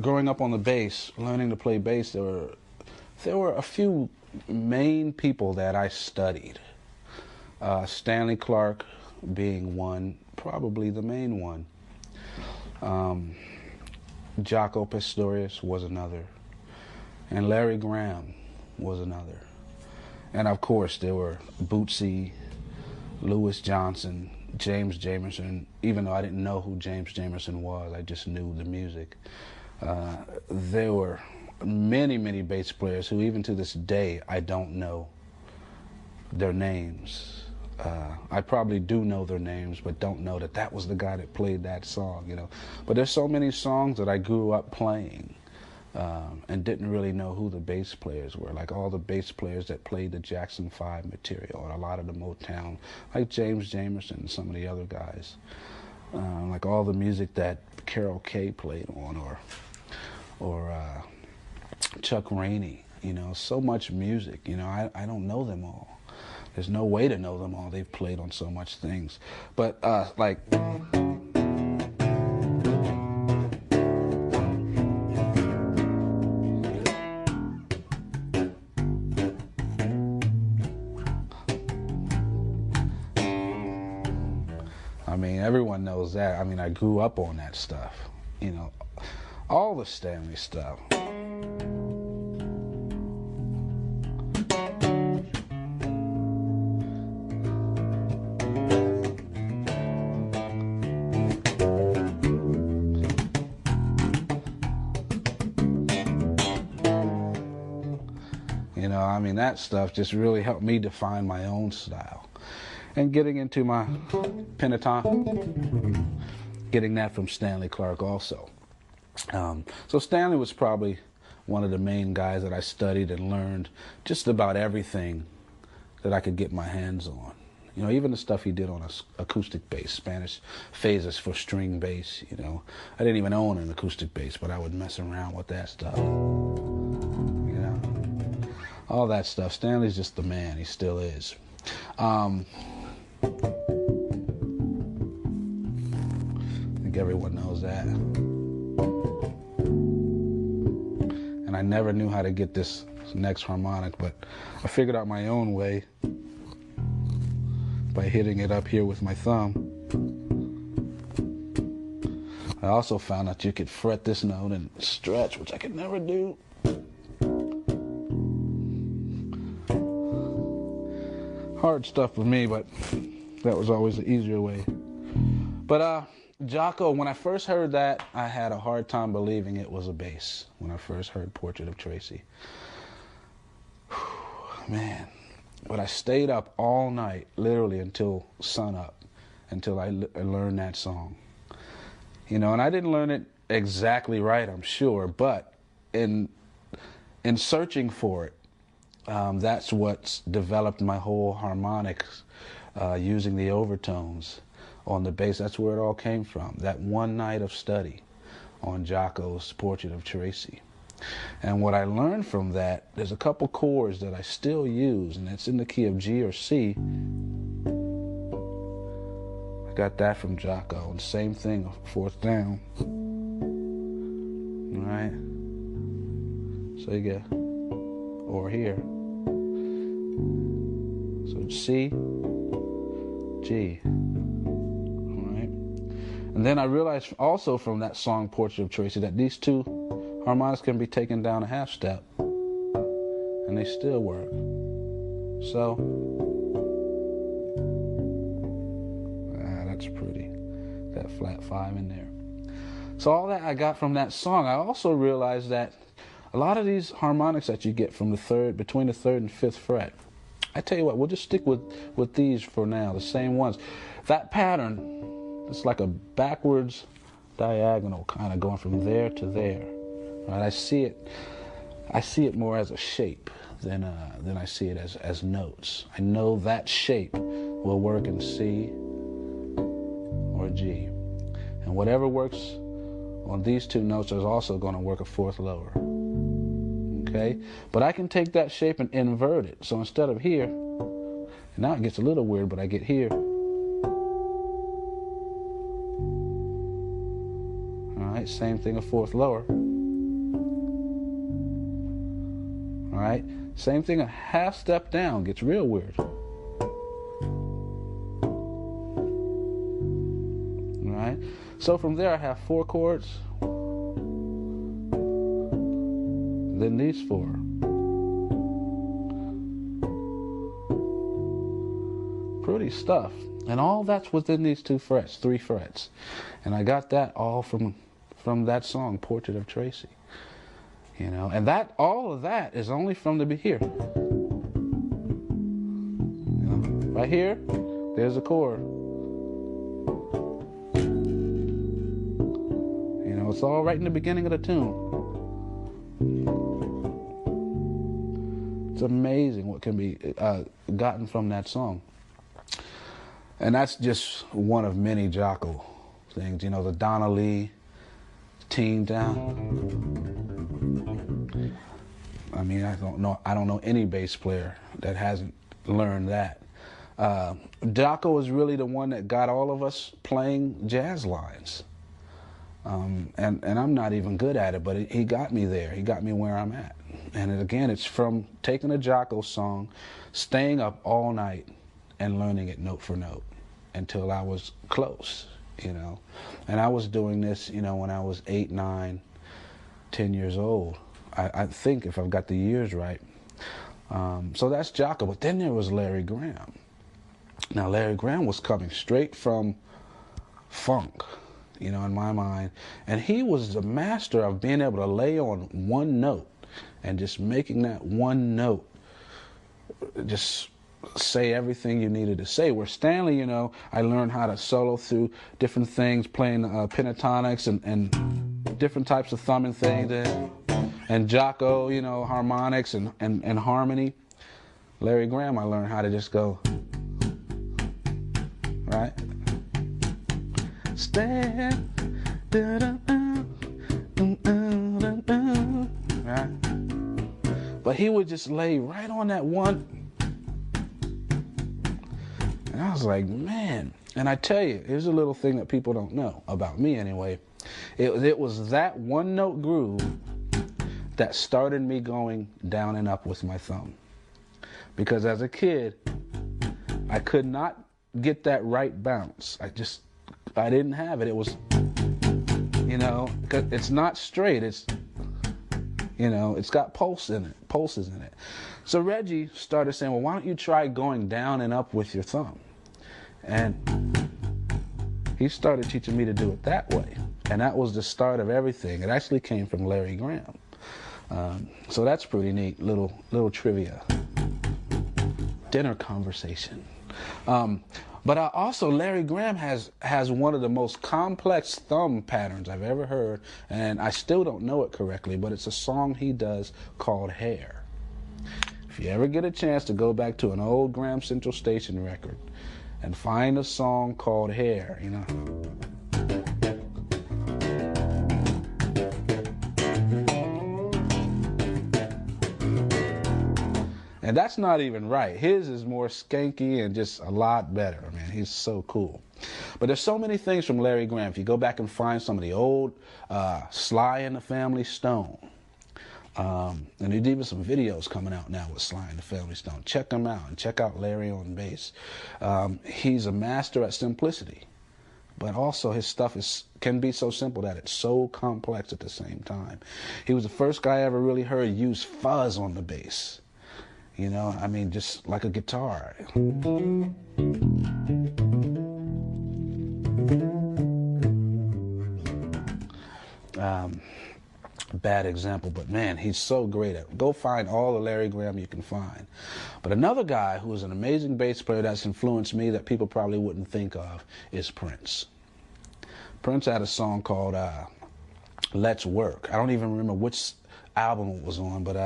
growing up on the bass, learning to play bass, there were a few main people that I studied. Stanley Clarke being one, probably the main one. Jaco Pastorius was another. And Larry Graham was another. And of course there were Bootsy, Louis Johnson, James Jamerson. Even though I didn't know who James Jamerson was, I just knew the music. There were many, many bass players who even to this day I don't know their names. I probably do know their names, but don't know that that was the guy that played that song, you know. But there's so many songs that I grew up playing and didn't really know who the bass players were, like all the bass players that played the Jackson 5 material and a lot of the Motown, like James Jamerson and some of the other guys, like all the music that Carol Kay played on, or Chuck Rainey, you know, so much music, you know, I don't know them all. There's no way to know them all. They've played on so much things. But like, I mean, everyone knows that. I mean, I grew up on that stuff, you know, all the Stanley stuff. You know, I mean, that stuff just really helped me define my own style. And getting into my pentatonic, getting that from Stanley Clarke also. So Stanley was probably one of the main guys that I studied and learned just about everything that I could get my hands on. You know, even the stuff he did on acoustic bass, Spanish phases for string bass, you know. I didn't even own an acoustic bass, but I would mess around with that stuff. You know, all that stuff. Stanley's just the man. He still is. I think everyone knows that. And I never knew how to get this next harmonic, but I figured out my own way by hitting it up here with my thumb. I also found out you could fret this note and stretch, which I could never do. Hard stuff for me, but that was always the easier way. But Jaco, when I first heard that, I had a hard time believing it was a bass when I first heard Portrait of Tracy. Man, but I stayed up all night, literally until sunup, until I learned that song. You know, and I didn't learn it exactly right, I'm sure, but in searching for it, that's what's developed my whole harmonics, using the overtones on the bass. That's where it all came from, that one night of study on Jaco's Portrait of Tracy. And what I learned from that, there's a couple chords that I still use, and it's in the key of G or C. I got that from Jaco, and same thing, fourth down. All right? So you get, or here. So C, G. All right? And then I realized also from that song, Portrait of Tracy, that these two harmonics can be taken down a half step, and they still work. So, that's pretty, that flat 5 in there. So all that I got from that song. I also realized that a lot of these harmonics that you get from the third, between the 3rd and 5th fret, I tell you what, we'll just stick with these for now, the same ones. That pattern, it's like a backwards diagonal, kind of going from there to there. Right? I see it more as a shape than I see it as notes. I know that shape will work in C or G, and whatever works on these two notes is also going to work a 4th lower. Okay, but I can take that shape and invert it. So instead of here, and now it gets a little weird, but I get here. All right, same thing, a 4th lower. All right? Same thing, a half step down gets real weird. All right? So from there I have 4 chords, then these 4. Pretty stuff. And all that's within these 3 frets. And I got that all from that song, Portrait of Tracy. You know, and that all of that is only from the here. You know, right here, there's a chord. You know, it's all right in the beginning of the tune. It's amazing what can be gotten from that song. And that's just one of many Jocko things. You know, the Donna Lee, Team Down. I mean, I don't know any bass player that hasn't learned that. Jocko is really the one that got all of us playing jazz lines. And I'm not even good at it, but he got me there. He got me where I'm at. And again, it's from taking a Jocko song, staying up all night, and learning it note for note until I was close, you know. And I was doing this, you know, when I was 8, 9, 10 years old. I think, if I've got the years right. So that's Jocko. But then there was Larry Graham. Now, Larry Graham was coming straight from funk, you know, in my mind. And he was the master of being able to lay on one note and just making that one note just say everything you needed to say. Where Stanley, you know, I learned how to solo through different things, playing pentatonics and different types of thumbing things, and Jocko, you know, harmonics and harmony. Larry Graham, I learned how to just go, right? Stand, right? But he would just lay right on that one. And I was like, man. And I tell you, here's a little thing that people don't know about me anyway. It was that one note groove that started me going down and up with my thumb. Because as a kid, I could not get that right bounce. I didn't have it. It was, you know, it's not straight. It's, you know, it's got pulses in it. So Reggie started saying, well, why don't you try going down and up with your thumb? And he started teaching me to do it that way. And that was the start of everything. It actually came from Larry Graham. So that's pretty neat, little trivia. Dinner conversation. But also Larry Graham has one of the most complex thumb patterns I've ever heard, and I still don't know it correctly, but it's a song he does called Hair. If you ever get a chance to go back to an old Graham Central Station record and find a song called Hair, you know. And that's not even right. His is more skanky and just a lot better, man. He's so cool. But there's so many things from Larry Graham. If you go back and find some of the old Sly and the Family Stone, and there's even some videos coming out now with Sly and the Family Stone. Check them out and check out Larry on bass. He's a master at simplicity, but also his stuff can be so simple that it's so complex at the same time. He was the first guy I ever really heard use fuzz on the bass. You know, I mean, just like a guitar. Bad example, but man, he's so great at it. Go find all the Larry Graham you can find. But another guy who is an amazing bass player that's influenced me that people probably wouldn't think of is Prince. Prince had a song called Let's Work. I don't even remember which album it was on, but